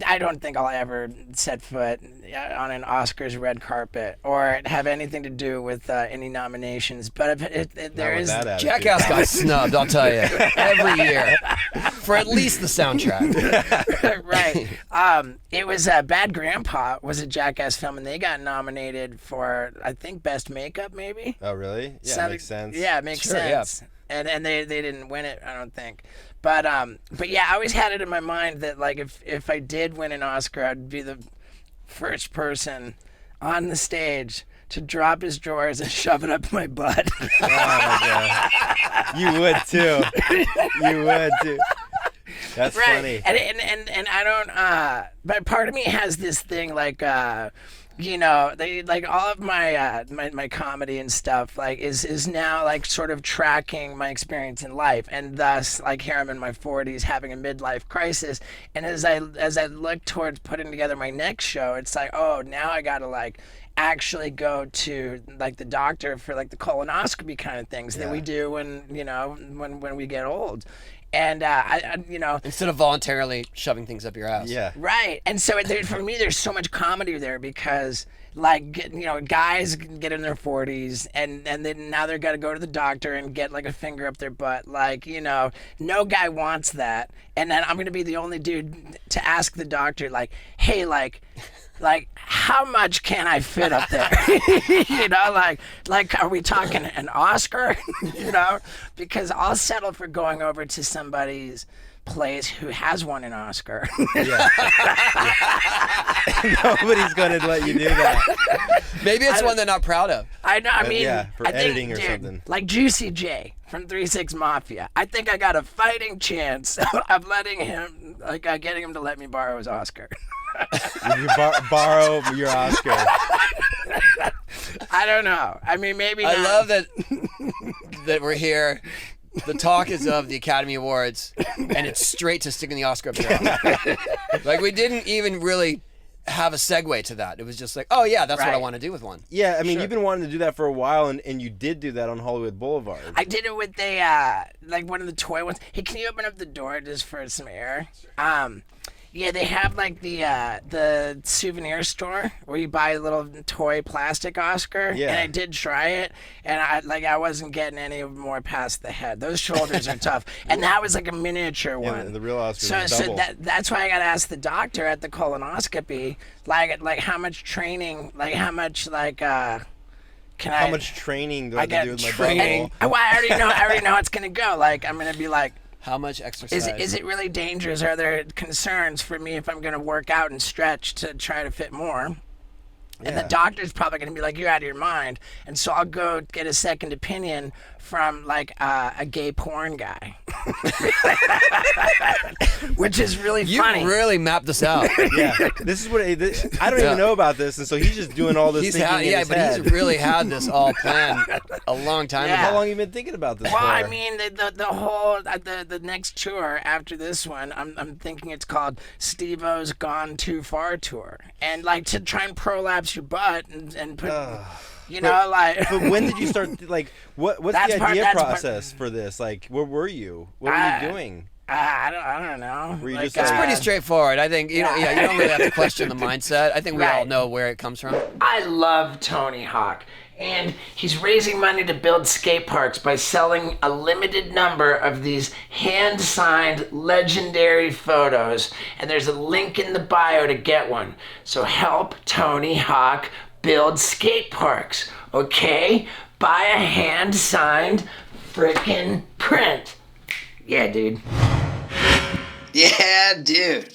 I don't think I'll ever set foot on an Oscars red carpet or have anything to do with any nominations. But there is Jackass got snubbed, I'll tell you, every year for at least the soundtrack. Right. It was Bad Grandpa was a Jackass film, and they got nominated for, I think, best makeup, maybe. Oh, really? Yeah, makes sense. Yeah, it makes sense. Yeah. And they didn't win it, I don't think. But yeah, I always had it in my mind that like if I did win an Oscar, I'd be the first person on the stage to drop his drawers and shove it up my butt. Oh my God. You would too. You would too. That's funny. And I don't. But part of me has this thing like. They like all of my my comedy and stuff like is now like sort of tracking my experience in life, and thus like here I'm in my 40s having a midlife crisis, and as I look towards putting together my next show, it's like, oh, now I gotta like actually go to like the doctor for like the colonoscopy kind of things that we do when we get old. And I instead of voluntarily shoving things up your ass. Yeah. Right. And so for me, there's so much comedy there because, like, guys get in their 40s and then now they're got to go to the doctor and get like a finger up their butt. Like, no guy wants that. And then I'm going to be the only dude to ask the doctor, like, hey, like how much can I fit up there? Like, are we talking an Oscar? Because I'll settle for going over to somebody's place who has won an Oscar. Yeah. Nobody's going to let you do that. Maybe it's one they're not proud of. I know. I mean, for editing think, or something. Like Juicy J from 3 6 Mafia. I think I got a fighting chance of letting him, getting him to let me borrow his Oscar. You borrow your Oscar. I don't know. I mean, maybe I not. love that we're here. The talk is of the Academy Awards, and it's straight to sticking the Oscar up your ass. Like, we didn't even really have a segue to that. It was just like, oh yeah, that's what I want to do with one. Yeah, I mean, you've been wanting to do that for a while, and you did do that on Hollywood Boulevard. I did it with one of the toy ones. Hey, can you open up the door just for some air? Yeah, they have like the souvenir store where you buy a little toy plastic Oscar. Yeah. And I did try it, and I wasn't getting any more past the head. Those shoulders are tough, and that was like a miniature one. Yeah, the real Oscar is double. So that's why I got to ask the doctor at the colonoscopy, like how much training, like how much how much training do I have to do with my butthole? I already know it's gonna go. Like I'm gonna be like. How much exercise? Is it really dangerous? Are there concerns for me if I'm going to work out and stretch to try to fit more? And the doctor's probably going to be like, you're out of your mind. And so I'll go get a second opinion from like a gay porn guy, which is really funny. You really mapped this out. Yeah, this is what I don't even know about this, and so he's just doing all this thinking in his head. He's really had this all planned a long time ago. How long have you been thinking about this? Well, for? I mean, the whole the next tour after this one, I'm thinking it's called Steve-O's Gone Too Far tour, and like to try and prolapse your butt and put. But when did you start? Like, what's the idea process for this? Like, where were you? What were you doing? I don't know. Were you It's pretty straightforward. I think you don't really have to question the mindset. I think we all know where it comes from. I love Tony Hawk, and he's raising money to build skate parks by selling a limited number of these hand-signed legendary photos, and there's a link in the bio to get one. So help Tony Hawk build skate parks, okay? Buy a hand-signed frickin' print. Yeah, dude. Yeah, dude.